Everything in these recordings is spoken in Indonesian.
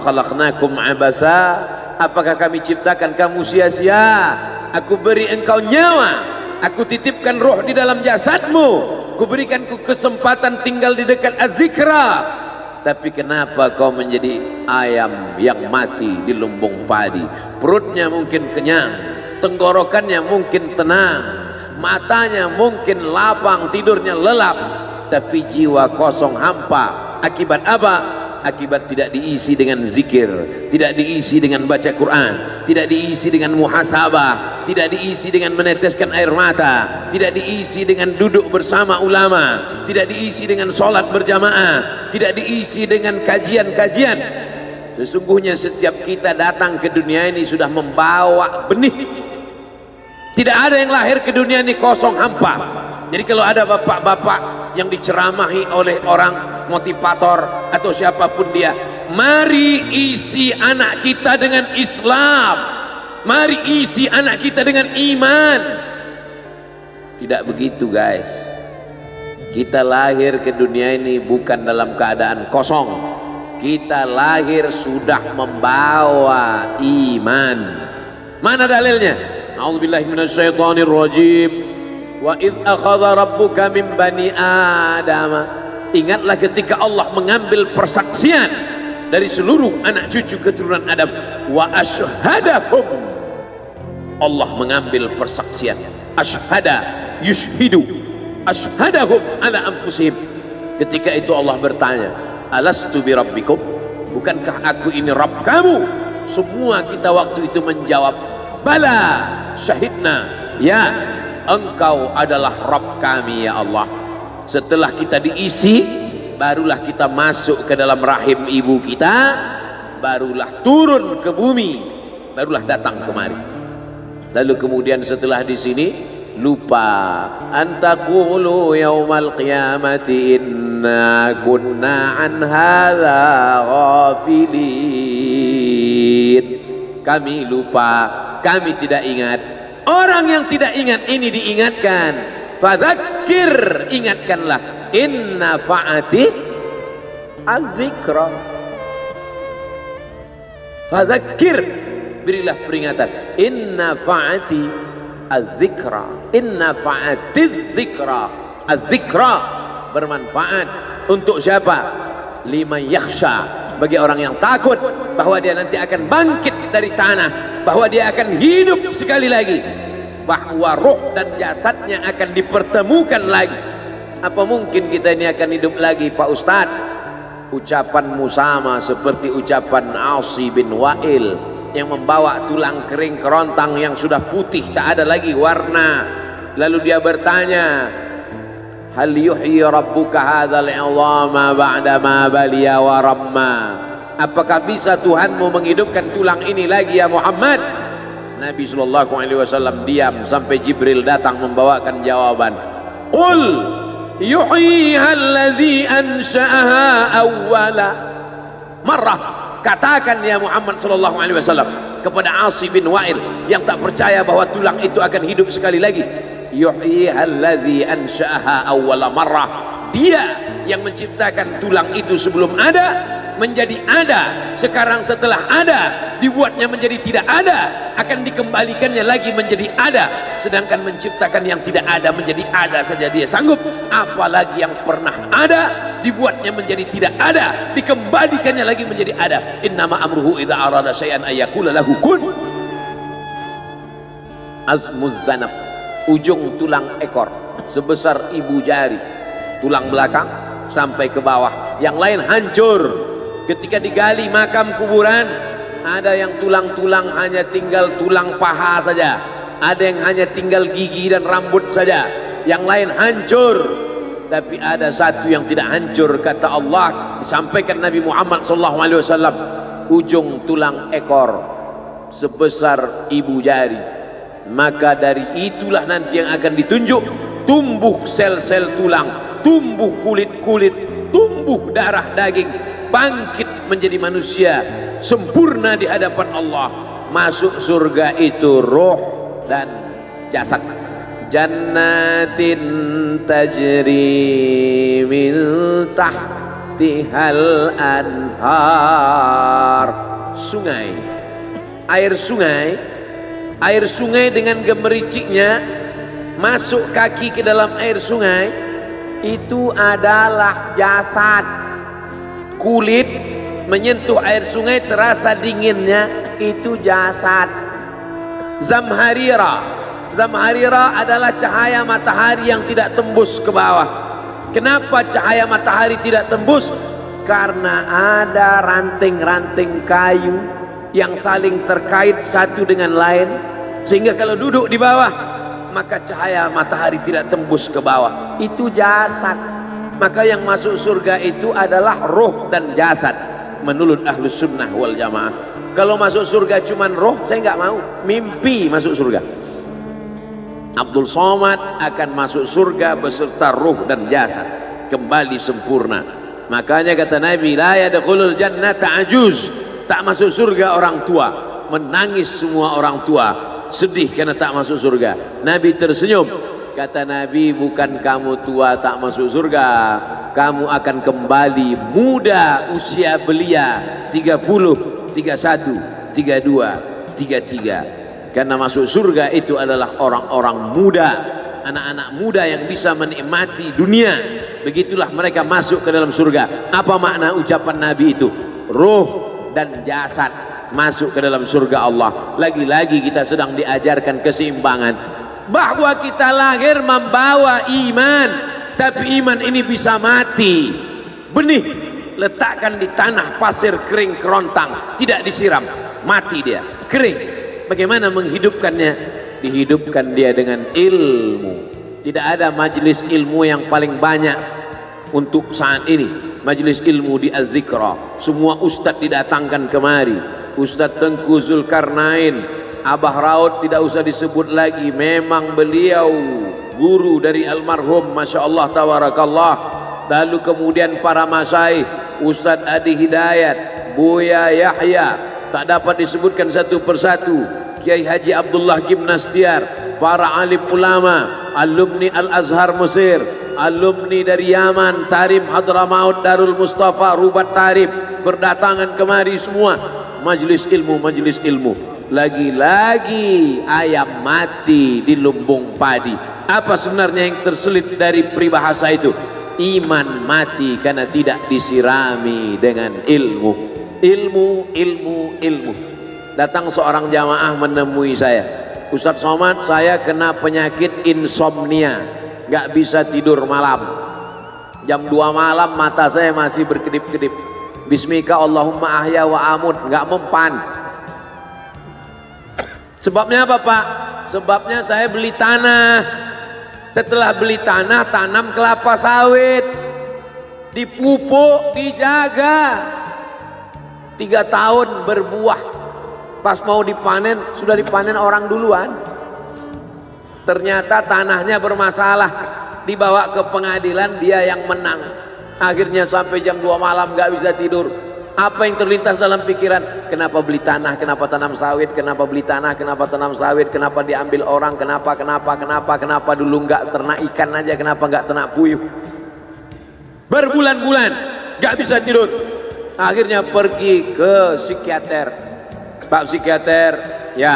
khalaqnakum abatha, apakah kami ciptakan kamu sia-sia? Aku beri engkau nyawa, aku titipkan roh di dalam jasadmu, ku berikan ku kesempatan tinggal di dekat az-zikra, tapi kenapa kau menjadi ayam yang mati di lumbung padi? Perutnya mungkin kenyang, tenggorokannya mungkin tenang, matanya mungkin lapang, tidurnya lelap, tapi jiwa kosong hampa. Akibat apa? Akibat tidak diisi dengan zikir, tidak diisi dengan baca Quran, tidak diisi dengan muhasabah, tidak diisi dengan meneteskan air mata, tidak diisi dengan duduk bersama ulama, tidak diisi dengan sholat berjamaah, tidak diisi dengan kajian-kajian. Sesungguhnya setiap kita datang ke dunia ini sudah membawa benih. Tidak ada yang lahir ke dunia ini kosong hampa. Jadi kalau ada bapak-bapak yang diceramahi oleh orang motivator atau siapapun dia, mari isi anak kita dengan Islam, mari isi anak kita dengan iman. Tidak begitu guys. Kita lahir ke dunia ini bukan dalam keadaan kosong, kita lahir sudah membawa iman. Mana dalilnya? A'udzubillahi minasyaitonirrajim. Wa idz akhadha rabbuka min bani adama. Ingatlah ketika Allah mengambil persaksian dari seluruh anak cucu keturunan Adam. Wa ashhadahum. Allah mengambil persaksian. Ashhada yushhidu. Ashhadahum ala anfusihim. Ketika itu Allah bertanya, alastu bi rabbikum? Bukankah aku ini Rabb kamu? Semua kita waktu itu menjawab, bala syahidna. Ya, engkau adalah Rabb kami ya Allah. Setelah kita diisi, barulah kita masuk ke dalam rahim ibu kita, barulah turun ke bumi, barulah datang kemari. Lalu kemudian setelah di sini lupa, antaqulu yaumal qiyamati inna kunna an hadza ghafilin. Kami lupa, kami tidak ingat. Orang yang tidak ingat ini diingatkan. Fadzakir, ingatkanlah. Inna fa'ati az-zikra. Fadzakir, berilah peringatan. Inna fa'ati az-zikra. Inna fa'ati az-zikra. Az-zikra bermanfaat untuk siapa? Liman yakhsha, bagi orang yang takut bahwa dia nanti akan bangkit dari tanah, bahwa dia akan hidup sekali lagi, bahwa roh dan jasadnya akan dipertemukan lagi. Apa mungkin kita ini akan hidup lagi Pak Ustadz? Ucapanmu sama seperti ucapan Asi bin Wa'il yang membawa tulang kering kerontang yang sudah putih, tak ada lagi warna. Lalu dia bertanya, hal yuhyi rabbuka hadzal 'idhama ba'da ma baliya wa ramma? Apakah bisa Tuhanmu menghidupkan tulang ini lagi ya Muhammad? Nabi sallallahu alaihi wasallam diam sampai Jibril datang membawakan jawaban. Qul yuhyiha alladhi ansha'aha awwala marrah. Katakan ya Muhammad sallallahu alaihi wasallam kepada Asi bin Wa'il yang tak percaya bahwa tulang itu akan hidup sekali lagi. Yuhyiha alladhi ansha'aha awwala marrah. Dia yang menciptakan tulang itu sebelum ada menjadi ada, sekarang setelah ada dibuatnya menjadi tidak ada, akan dikembalikannya lagi menjadi ada. Sedangkan menciptakan yang tidak ada menjadi ada saja dia sanggup, apalagi yang pernah ada dibuatnya menjadi tidak ada, dikembalikannya lagi menjadi ada. Innama amruhu idza arada syai'an ayyaqula lahu kun. Azmuz zanab, ujung tulang ekor sebesar ibu jari, tulang belakang sampai ke bawah, yang lain hancur. Ketika digali makam kuburan, ada yang tulang-tulang hanya tinggal tulang paha saja, ada yang hanya tinggal gigi dan rambut saja, yang lain hancur. Tapi ada satu yang tidak hancur, kata Allah, disampaikan Nabi Muhammad SAW, ujung tulang ekor sebesar ibu jari. Maka dari itulah nanti yang akan ditunjuk, tumbuh sel-sel tulang, tumbuh kulit-kulit, tumbuh darah daging, bangkit menjadi manusia sempurna di hadapan Allah. Masuk surga itu roh dan jasad. Jannatin tajri min tahtihal anhar. sungai. Air sungai dengan gemericiknya masuk kaki ke dalam air sungai, itu adalah jasad. Kulit menyentuh air sungai terasa dinginnya, itu jasad. Zamharira adalah cahaya matahari yang tidak tembus ke bawah. Kenapa cahaya matahari tidak tembus? Karena ada ranting-ranting kayu yang saling terkait satu dengan lain, sehingga kalau duduk di bawah maka cahaya matahari tidak tembus ke bawah. Itu jasad. Maka yang masuk surga itu adalah roh dan jasad menurut Ahlus Sunnah wal Jamaah. Kalau masuk surga cuman roh, saya nggak mau. Mimpi masuk surga. Abdul Somad akan masuk surga beserta roh dan jasad, kembali sempurna. Makanya kata Nabi, la yadkhulul jannata ajuz, tak masuk surga orang tua. Menangis semua orang tua, sedih karena tak masuk surga. Nabi tersenyum, kata Nabi, bukan kamu tua tak masuk surga, kamu akan kembali muda usia belia, 30, 31, 32, 33. Karena masuk surga itu adalah orang-orang muda, anak-anak muda yang bisa menikmati dunia. Begitulah mereka masuk ke dalam surga. Apa makna ucapan Nabi itu? Ruh dan jasad masuk ke dalam surga Allah. Lagi-lagi kita sedang diajarkan keseimbangan, bahwa kita lahir membawa iman, tapi iman ini bisa mati. Benih letakkan di tanah pasir kering kerontang, tidak disiram, mati dia, kering. Bagaimana menghidupkannya? Dihidupkan dia dengan ilmu. Tidak ada majelis ilmu yang paling banyak untuk saat ini. Majelis ilmu di Az-Zikra, semua ustadz didatangkan kemari. Ustadz Tengku Zulkarnain, Abah Raud tidak usah disebut lagi, memang beliau guru dari almarhum, Masya Allah tabarakallah. Lalu kemudian para masyaikh, Ustadz Adi Hidayat, Buya Yahya, tak dapat disebutkan satu persatu, Kiai Haji Abdullah Gimnastiar, para alim ulama, alumni Al-Azhar Mesir, alumni dari Yaman, Tarim Hadramaut, Darul Mustafa, Rubat Tarif, berdatangan kemari semua. Majelis ilmu, majelis ilmu. Lagi-lagi ayam mati di lumbung padi. Apa sebenarnya yang terselip dari peribahasa itu? Iman mati karena tidak disirami dengan ilmu. Ilmu. Datang seorang jamaah menemui saya, Ustadz Somad, saya kena penyakit insomnia, gak bisa tidur malam. Jam 2 malam mata saya masih berkedip-kedip. Bismika Allahumma ahya wa amut, gak mempan. Sebabnya apa Pak? Sebabnya saya beli tanah. Setelah beli tanah, tanam kelapa sawit, dipupuk, dijaga, 3 tahun berbuah. Pas mau dipanen, sudah dipanen orang duluan. Ternyata tanahnya bermasalah, dibawa ke pengadilan, dia yang menang. Akhirnya sampai jam 2 malam gak bisa tidur. Apa yang terlintas dalam pikiran? Kenapa beli tanah, kenapa tanam sawit, kenapa beli tanah, kenapa tanam sawit, kenapa diambil orang, kenapa dulu gak ternak ikan aja, kenapa gak ternak puyuh. Berbulan-bulan gak bisa tidur. Akhirnya pergi ke psikiater. Pak psikiater, ya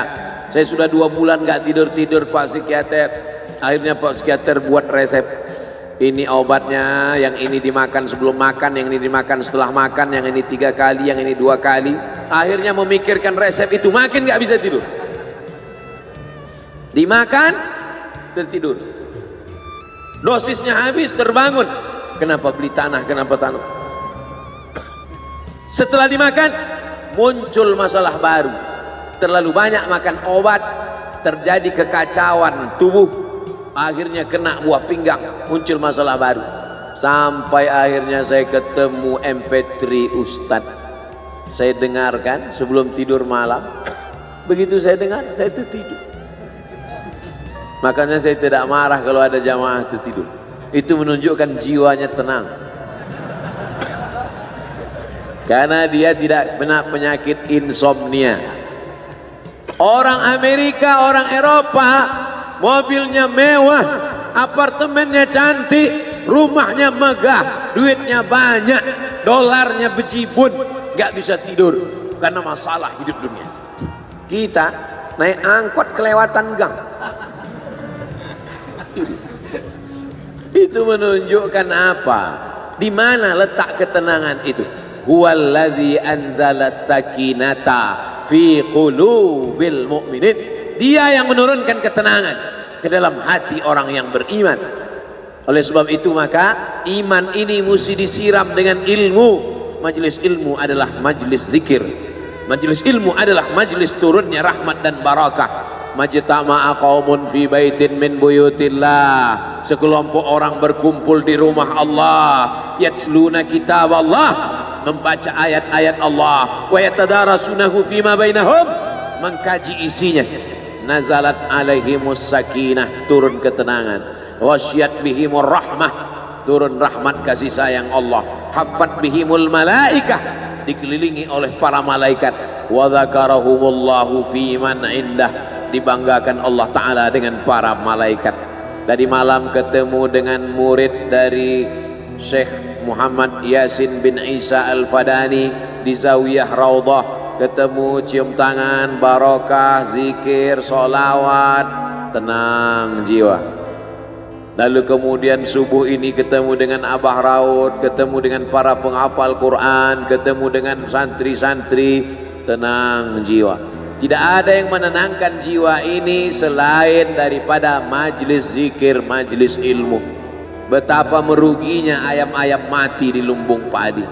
saya sudah 2 bulan gak tidur-tidur Pak psikiater. Akhirnya Pak psikiater buat resep. Ini obatnya, yang ini dimakan sebelum makan, yang ini dimakan setelah makan, yang ini 3 kali, yang ini 2 kali. Akhirnya memikirkan resep itu, makin gak bisa tidur. Dimakan, tertidur. Dosisnya habis, terbangun. Kenapa beli tanah, kenapa tanam? Setelah dimakan, muncul masalah baru. Terlalu banyak makan obat, terjadi kekacauan tubuh. Akhirnya kena buah pinggang, muncul masalah baru. Sampai akhirnya saya ketemu MP3 Ustadz. Saya dengarkan sebelum tidur malam. Begitu saya dengar, saya itu tidur. Makanya saya tidak marah kalau ada jamaah itu tidur. Itu menunjukkan jiwanya tenang. Karena dia tidak kena penyakit insomnia. Orang Amerika, orang Eropa, mobilnya mewah, apartemennya cantik, rumahnya megah, duitnya banyak, dolarnya bejibun, gak bisa tidur. karena masalah hidup dunia. Kita naik angkot kelewatan gang. Itu menunjukkan apa? Di mana letak ketenangan itu? Huwallazi anzala sakinata fi qulubil mu'minin. Dia yang menurunkan ketenangan ke dalam hati orang yang beriman. Oleh sebab itu maka iman ini mesti disiram dengan ilmu. Majelis ilmu adalah majelis zikir. Majelis ilmu adalah majelis turunnya rahmat dan barakah. Majtama'a qaumun fi baitin min buyutillah. Sekelompok orang berkumpul di rumah Allah, yatsluna kitab Allah, membaca ayat-ayat Allah, wa yatadarasunahu fima bainahum, mengkaji isinya. Nazalat alaihimus sakinah, turun ketenangan. Wasyat bihimur rahmah, turun rahmat kasih sayang Allah. Haffat bihimul malaikah, dikelilingi oleh para malaikat. Wa dzakarahumullahu fi man indah, dibanggakan Allah Ta'ala dengan para malaikat. Tadi malam ketemu dengan murid dari Syekh Muhammad Yasin bin Isa Al-Fadani di Zawiyah Raudhah. Ketemu, cium tangan, barokah, zikir, sholawat, tenang jiwa. Lalu kemudian subuh ini ketemu dengan Abah Raud, ketemu dengan para penghafal Quran, ketemu dengan santri-santri, tenang jiwa. Tidak ada yang menenangkan jiwa ini selain daripada majlis zikir, majlis ilmu. Betapa meruginya ayam-ayam mati di lumbung padi.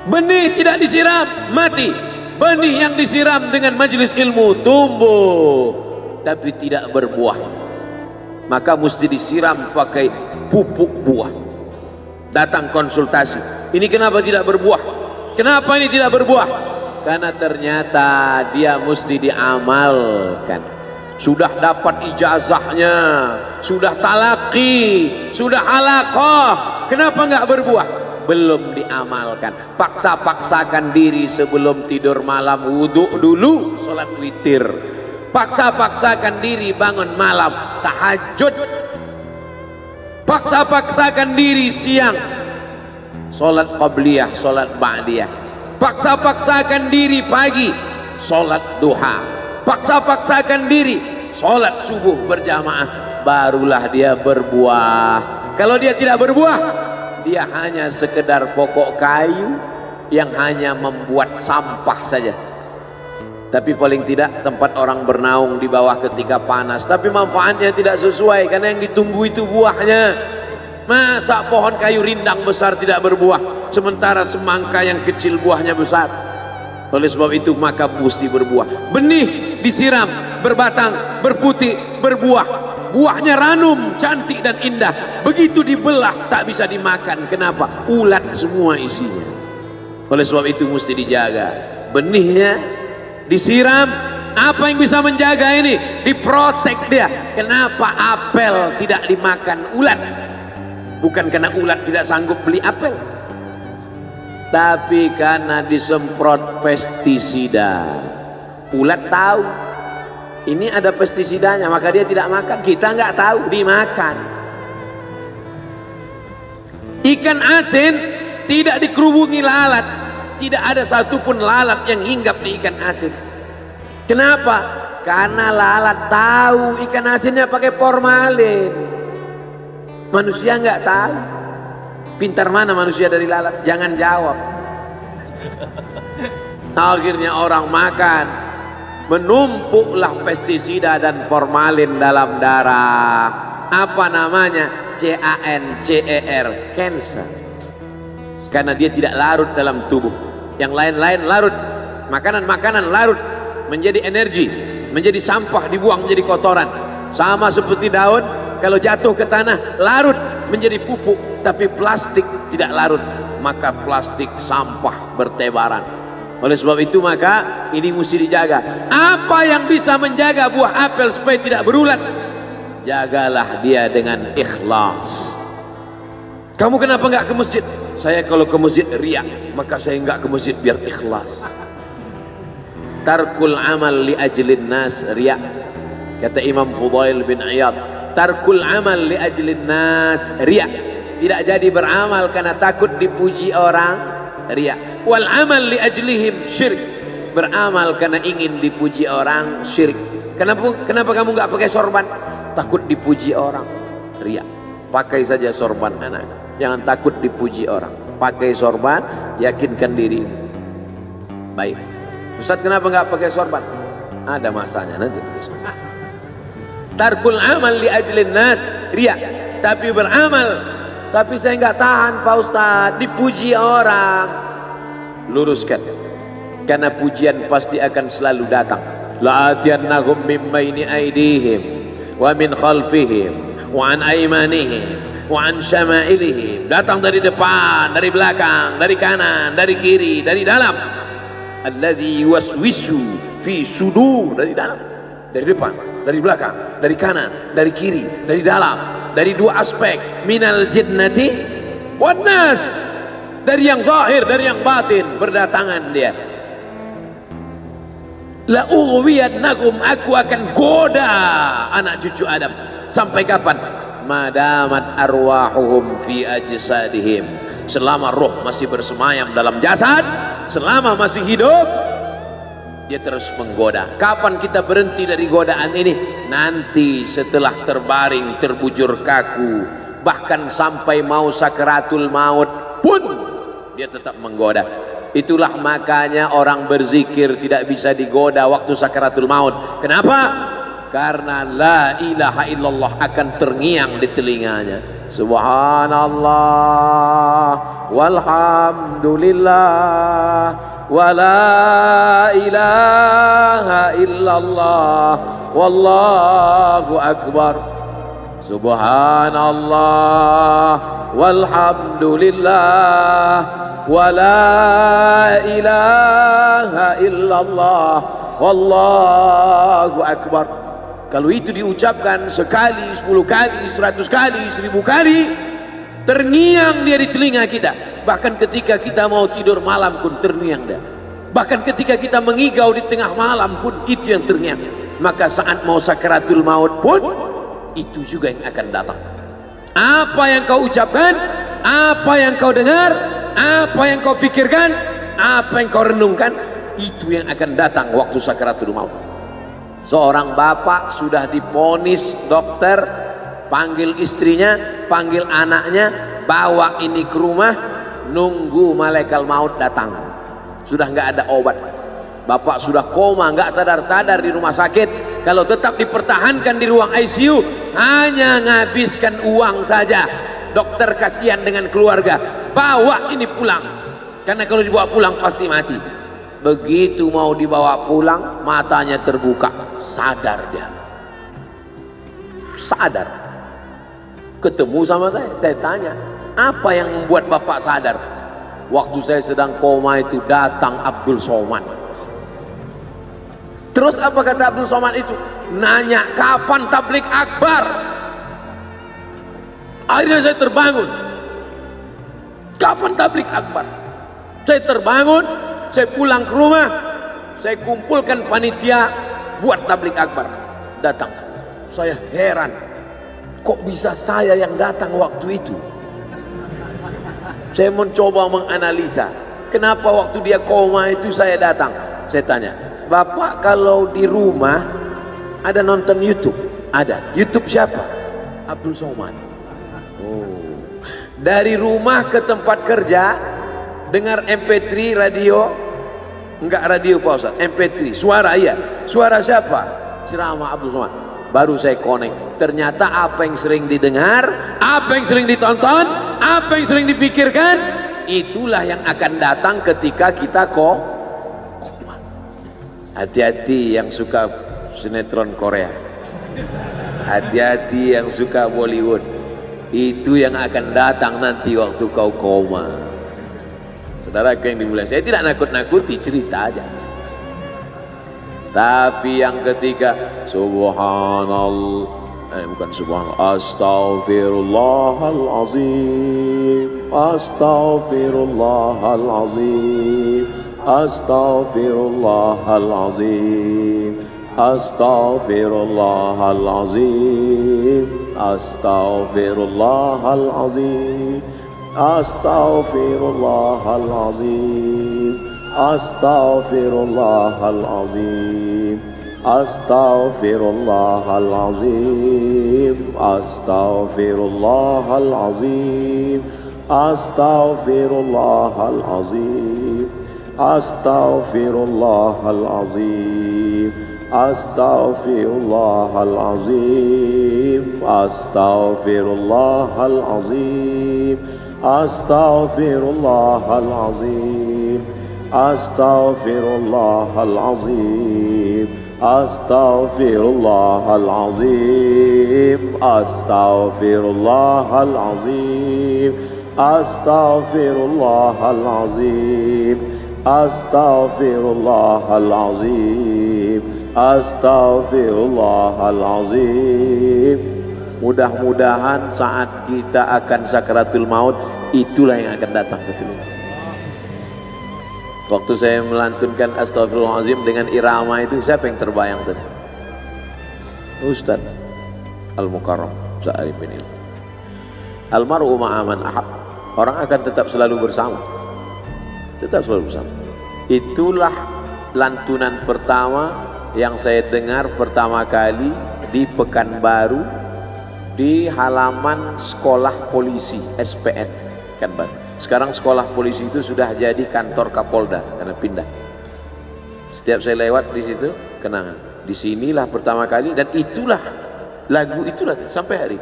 Benih tidak disiram, mati. Benih yang disiram dengan majlis ilmu tumbuh, tapi tidak berbuah. Maka mesti disiram pakai pupuk buah. Datang konsultasi, ini kenapa tidak berbuah? Kenapa ini tidak berbuah? Karena ternyata dia mesti diamalkan. Sudah dapat ijazahnya, sudah talaqi, sudah halaqah, kenapa enggak berbuah? Belum diamalkan. Paksa-paksakan diri sebelum tidur malam, wudhu dulu, sholat witir. Paksa-paksakan diri bangun malam, tahajud. Paksa-paksakan diri siang, sholat qabliyah, sholat ba'diyah. Paksa-paksakan diri pagi, sholat duha. Paksa-paksakan diri, sholat subuh berjamaah. Barulah dia berbuah. Kalau dia tidak berbuah, dia hanya sekedar pokok kayu yang hanya membuat sampah saja. Tapi paling tidak tempat orang bernaung di bawah ketika panas. Tapi manfaatnya tidak sesuai, karena yang ditunggu itu buahnya. Masa pohon kayu rindang besar tidak berbuah, sementara semangka yang kecil buahnya besar? Oleh sebab itu maka mesti berbuah. Benih disiram, berbatang, berputih, berbuah. Buahnya ranum, cantik dan indah. Begitu dibelah tak bisa dimakan. Kenapa? Ulat semua isinya. Oleh sebab itu mesti dijaga. Benihnya disiram. Apa yang bisa menjaga ini? Diprotek dia. Kenapa apel tidak dimakan ulat? Bukan karena ulat tidak sanggup beli apel, tapi karena disemprot pestisida. Ulat tahu ini ada pestisidanya, maka dia tidak makan. Kita nggak tahu, dimakan. Ikan asin tidak dikerubungi lalat. Tidak ada satupun lalat yang hinggap di ikan asin. Kenapa? Karena lalat tahu ikan asinnya pakai formalin. Manusia nggak tahu. Pintar mana manusia dari lalat? Jangan jawab. Akhirnya orang makan, menumpuklah pestisida dan formalin dalam darah. Apa namanya? CANCER, cancer. Karena dia tidak larut dalam tubuh. Yang lain-lain larut. Makanan-makanan larut menjadi energi, menjadi sampah, dibuang menjadi kotoran. Sama seperti daun, kalau jatuh ke tanah larut menjadi pupuk. Tapi plastik tidak larut, maka plastik sampah bertebaran. Oleh sebab itu maka ini mesti dijaga. Apa yang bisa menjaga buah apel supaya tidak berulat? Jagalah dia dengan ikhlas. Kamu kenapa nggak ke masjid? Saya kalau ke masjid riak, maka saya nggak ke masjid biar ikhlas. Tarkul amal li ajlin nas riak. Kata Imam Fudail bin Iyad, tarkul amal li ajlin nas riak. Tidak jadi beramal karena takut dipuji orang, riya. Wal amal li ajlihim syirik. Beramal karena ingin dipuji orang, syirik. Kenapa kamu nggak pakai sorban? Takut dipuji orang, riya. Pakai saja sorban anak, jangan takut dipuji orang. Pakai sorban, yakinkan diri. Baik, Ustaz kenapa nggak pakai sorban? Ada masanya nanti. Tarkul amal li ajlin nas, riya. Tapi beramal, tapi saya nggak tahan Pak Ustaz, dipuji orang. Luruskan, karena pujian pasti akan selalu datang. La'atiyannahum min baini aydihim wa min khalfihim wa an aymanihim wa an syama'ilihim. Datang dari depan, dari belakang, dari kanan, dari kiri, dari dalam. Alladzi yuwaswisu fi sudur, dari dalam, dari depan, dari belakang, dari kanan, dari kiri, dari dalam, dari dua aspek, minal jinnati wan nas, dari yang zahir, dari yang batin, berdatangan dia. La ughwiyannakum, aku akan goda anak cucu Adam. Sampai kapan? Madamat arwahuhum fi ajsadihim, selama roh masih bersemayam dalam jasad, selama masih hidup, dia terus menggoda. Kapan kita berhenti dari godaan ini? Nanti setelah terbaring, terbujur kaku, bahkan sampai mau sakaratul maut pun dia tetap menggoda. Itulah makanya orang berzikir tidak bisa digoda waktu sakaratul maut. Kenapa? Karena la ilaha illallah akan terngiang di telinganya. Subhanallah walhamdulillah wa la ilaha illallah wallahu akbar. Subhanallah walhamdulillah wa la ilaha illallah wallahu akbar. Kalau itu diucapkan sekali, 10 kali, 100 kali, 1000 kali, terngiang dia di telinga kita. Bahkan ketika kita mau tidur malam pun terngiang dia. Bahkan ketika kita mengigau di tengah malam pun itu yang terngiang. Maka saat mau sakaratul maut pun itu juga yang akan datang. Apa yang kau ucapkan, apa yang kau dengar, apa yang kau pikirkan, apa yang kau renungkan, itu yang akan datang waktu sakaratul maut. Seorang bapak sudah divonis dokter, panggil istrinya, panggil anaknya, bawa ini ke rumah, nunggu malaikat maut datang. Sudah nggak ada obat. Bapak sudah koma, nggak sadar-sadar di rumah sakit. Kalau tetap dipertahankan di ruang ICU, hanya ngabiskan uang saja. Dokter kasihan dengan keluarga, bawa ini pulang, karena kalau dibawa pulang pasti mati. Begitu mau dibawa pulang, matanya terbuka, sadar dia, sadar. Ketemu sama saya tanya, apa yang membuat bapak sadar? Waktu saya sedang koma itu datang Abdul Somad. Terus apa kata Abdul Somad itu? Nanya kapan tablik akbar. Akhirnya saya terbangun. Kapan tablik akbar? Saya terbangun, saya pulang ke rumah, saya kumpulkan panitia buat tablik akbar. Datang. Saya heran, kok bisa saya yang datang waktu itu? Saya mencoba menganalisa, kenapa waktu dia koma itu saya datang. Saya tanya, Bapak kalau di rumah ada nonton YouTube? Ada. YouTube siapa? Abdul Somad. Oh. Dari rumah ke tempat kerja, dengar MP3 radio, enggak radio Pak Ustaz, MP3, suara, iya. Suara siapa? Ceramah Abdul Somad. Baru saya connect. Ternyata apa yang sering didengar, apa yang sering ditonton, apa yang sering dipikirkan, itulah yang akan datang ketika kita koma. Hati-hati yang suka sinetron Korea, hati-hati yang suka Bollywood, itu yang akan datang nanti waktu kau koma. Saudaraku yang dimuliakan, saya tidak nakut-nakuti, cerita aja. Tapi yang ketiga, subhanallah, bukan subhanallah, astaghfirullahalazim, astaghfirullahalazim, astaghfirullahalazim, astaghfirullahalazim, astaghfirullahalazim, Astaghfirullahalazim. Astaghfirullahalazim. Astaghfirullahalazim. Astaghfirullahalazim. Astaghfirullahalazim. Astaghfirullahalazim. Astaghfirullahalazim. Astaghfirullahalazim. Astaghfirullahalazim. Astaghfirullahalazim. Astaghfirullahalazim. Astaghfirullahalazim. Astaghfirullahalazim. Astaghfirullahalazim. Astaghfirullahalazim. Mudah-mudahan saat kita akan sakaratul maut, itulah yang akan datang ke telinga. Waktu saya melantunkan Astaghfirullahalazim dengan irama itu, siapa yang terbayang tadi? Ustaz Al-Mukarram Sa'ari bin Ilham. Almar'u ma'aman ahab. Orang akan tetap selalu bersama. Tetap selalu bersama. Itulah lantunan pertama yang saya dengar pertama kali di Pekanbaru, di halaman sekolah polisi SPN Pekanbaru. Sekarang sekolah polisi itu sudah jadi kantor Kapolda karena pindah. Setiap saya lewat di situ, kenangan. Disinilah pertama kali, dan itulah lagu itulah sampai hari.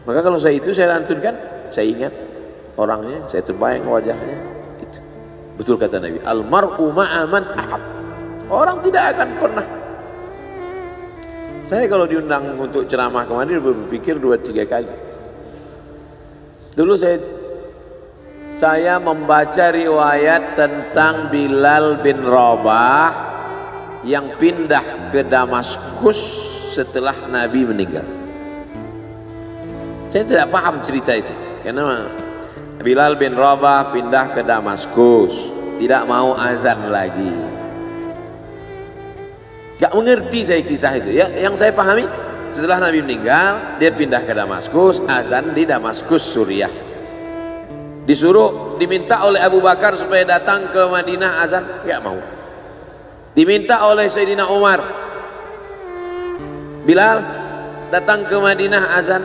Maka kalau saya lantunkan, saya ingat orangnya, saya terbayang wajahnya. Itu betul kata Nabi, almar'u ma'aman ahab. Orang tidak akan pernah. Saya kalau diundang untuk ceramah kemarin berpikir 2-3 kali. Dulu saya membaca riwayat tentang Bilal bin Rabah yang pindah ke Damaskus setelah Nabi meninggal. Saya tidak paham cerita itu, karena Bilal bin Rabah pindah ke Damaskus, tidak mau azan lagi. Gak mengerti saya kisah itu ya. Yang saya pahami, setelah Nabi meninggal, dia pindah ke Damaskus, azan di Damaskus, Suriah. Diminta oleh Abu Bakar supaya datang ke Madinah azan, gak mau. Diminta oleh Sayyidina Umar, Bilal datang ke Madinah azan,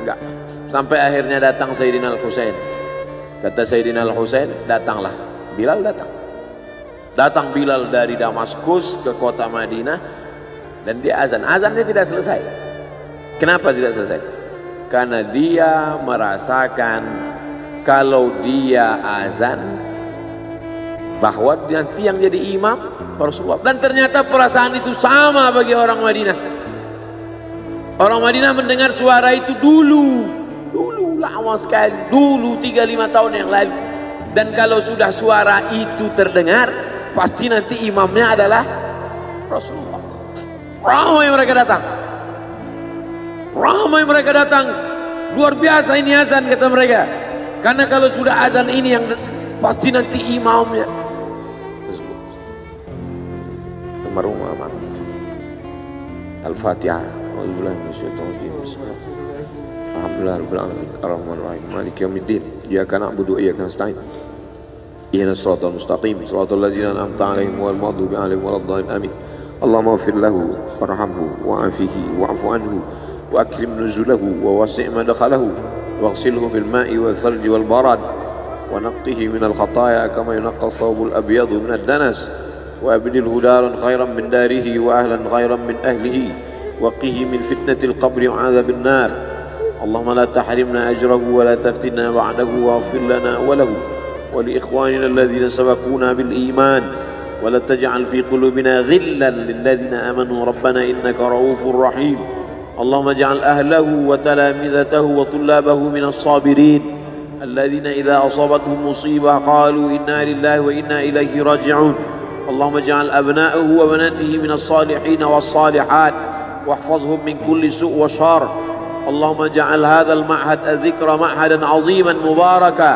enggak. Sampai akhirnya datang Sayyidina Al-Husain. Kata Sayyidina Al-Husain, datanglah. Bilal datang. Datang Bilal dari Damaskus ke kota Madinah, dan dia azan. Azannya tidak selesai. Kenapa tidak selesai? Karena dia merasakan kalau dia azan, bahwa nanti yang jadi imam Rasulullah. Dan ternyata perasaan itu sama bagi orang Madinah. Orang Madinah mendengar suara itu dulu lama sekali, dulu 3-5 tahun yang lalu. Dan kalau sudah suara itu terdengar, pasti nanti imamnya adalah Rasulullah. Ramai mereka datang, luar biasa ini azan, kata mereka. Karena kalau sudah azan ini yang pasti nanti imamnya Al-Fatihah. Alhamdulillah rabbil alamin arrahmanir rahim maliki yaumiddin iyyaka na'budu wa iyyaka nasta'in ihdinas siratal mustaqim siratal ladzina an'amta 'alaihim ghairil maghdubi 'alaihim waladdallin amin. Allahumma ighfir lahu warhamhu wa'afihi wa'fu anhu wa akrim nuzulahu wa wasi' madkhalahu waghsilhu bil ma'i wal thalji wal barad wa naqqihi minal khataaya kama yunqqa ath-thawbul abyadu minad danas wa abdilhu daran khairan min darihi wa ahlan khairan min ahlihi wa qihi min fitnatil qabri wa 'adzabil nar. اللهم لا تحرمنا أجره ولا تفتنا بعده واغفر لنا وله ولإخواننا الذين سبقونا بالإيمان ولا تجعل في قلوبنا غلا للذين آمنوا ربنا إنك رؤوف رحيم. اللهم اجعل أهله وتلامذته وطلابه من الصابرين الذين إذا أصابتهم مصيبة قالوا إنا لله وإنا إليه راجعون. اللهم اجعل أبناءه وبناته من الصالحين والصالحات واحفظهم من كل سوء وشر. اللهم اجعل هذا المعهد الذكر معهدا عظيما مباركا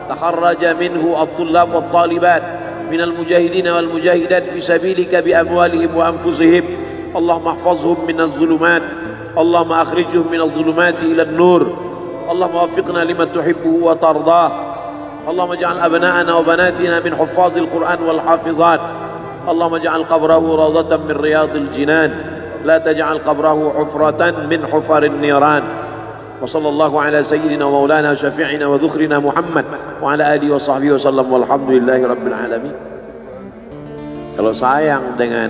تخرج منه الطلاب والطالبات من المجاهدين والمجاهدات في سبيلك بأموالهم وأنفسهم. اللهم احفظهم من الظلمات، اللهم أخرجهم من الظلمات إلى النور، اللهم وفقنا لمن تحبه وترضاه اللهم اجعل أبناءنا وبناتنا من حفاظ القرآن والحافظات اللهم اجعل قبره روضة من رياض الجنان لا تجعل قبره حفرة من حفر النيران وصلى الله على سيدنا ومولانا شفيعنا وذخرنا محمد وعلى آله وصحبه وسلم والحمد لله رب العالمين. Kalau sayang dengan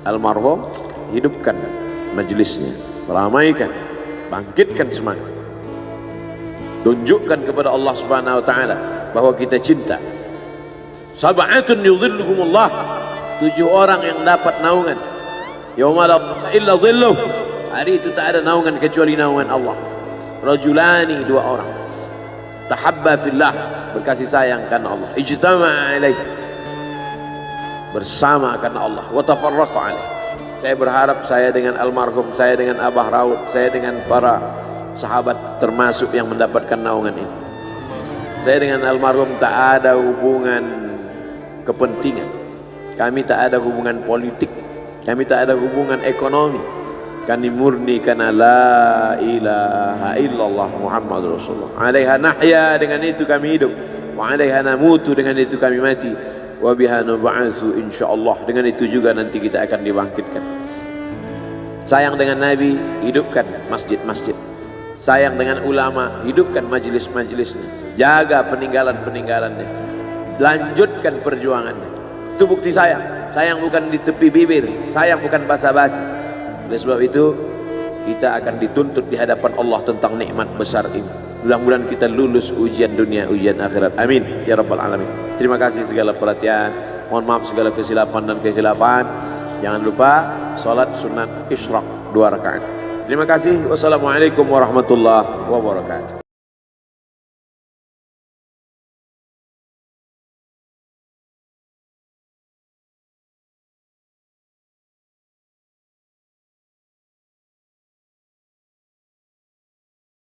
almarhum, hidupkan majelisnya, ramaikan, bangkitkan semangat, tunjukkan kepada Allah Subhanahu wa taala bahwa kita cinta. Sab'atun yudhilluhumullah, 7 orang yang dapat naungan yauma la illa dhilluh, hari itu tak ada naungan kecuali naungan Allah. Rajulani, 2 orang tahabba fillah, berkasih sayang karena Allah, ijtama'a alaih, bersama karena Allah, wa tafarraqa alaih. Saya berharap saya dengan almarhum, saya dengan Abah Raud, saya dengan para sahabat termasuk yang mendapatkan naungan ini. Saya dengan almarhum tak ada hubungan kepentingan, kami tak ada hubungan politik, kami tak ada hubungan ekonomi, kami murni karena la ilaha illallah Muhammad Rasulullah. Alaiha nahya, dengan itu kami hidup, wa alaiha namutu, dengan itu kami mati, wa biha nub'atsu insyaallah, dengan itu juga nanti kita akan dibangkitkan. Sayang dengan Nabi, hidupkan masjid-masjid. Sayang dengan ulama, hidupkan majelis-majelisnya, jaga peninggalan-peninggalannya, lanjutkan perjuangannya. Itu bukti sayang. Sayang bukan di tepi bibir, sayang bukan basa-basi. Oleh sebab itu kita akan dituntut di hadapan Allah tentang nikmat besar ini. Mudah-mudahan kita lulus ujian dunia, ujian akhirat. Amin ya rabbal alamin. Terima kasih segala perhatian. Mohon maaf segala kesilapan dan kekhilafan. Jangan lupa salat sunat isyraq 2 rakaat. Terima kasih. Wassalamualaikum warahmatullahi wabarakatuh.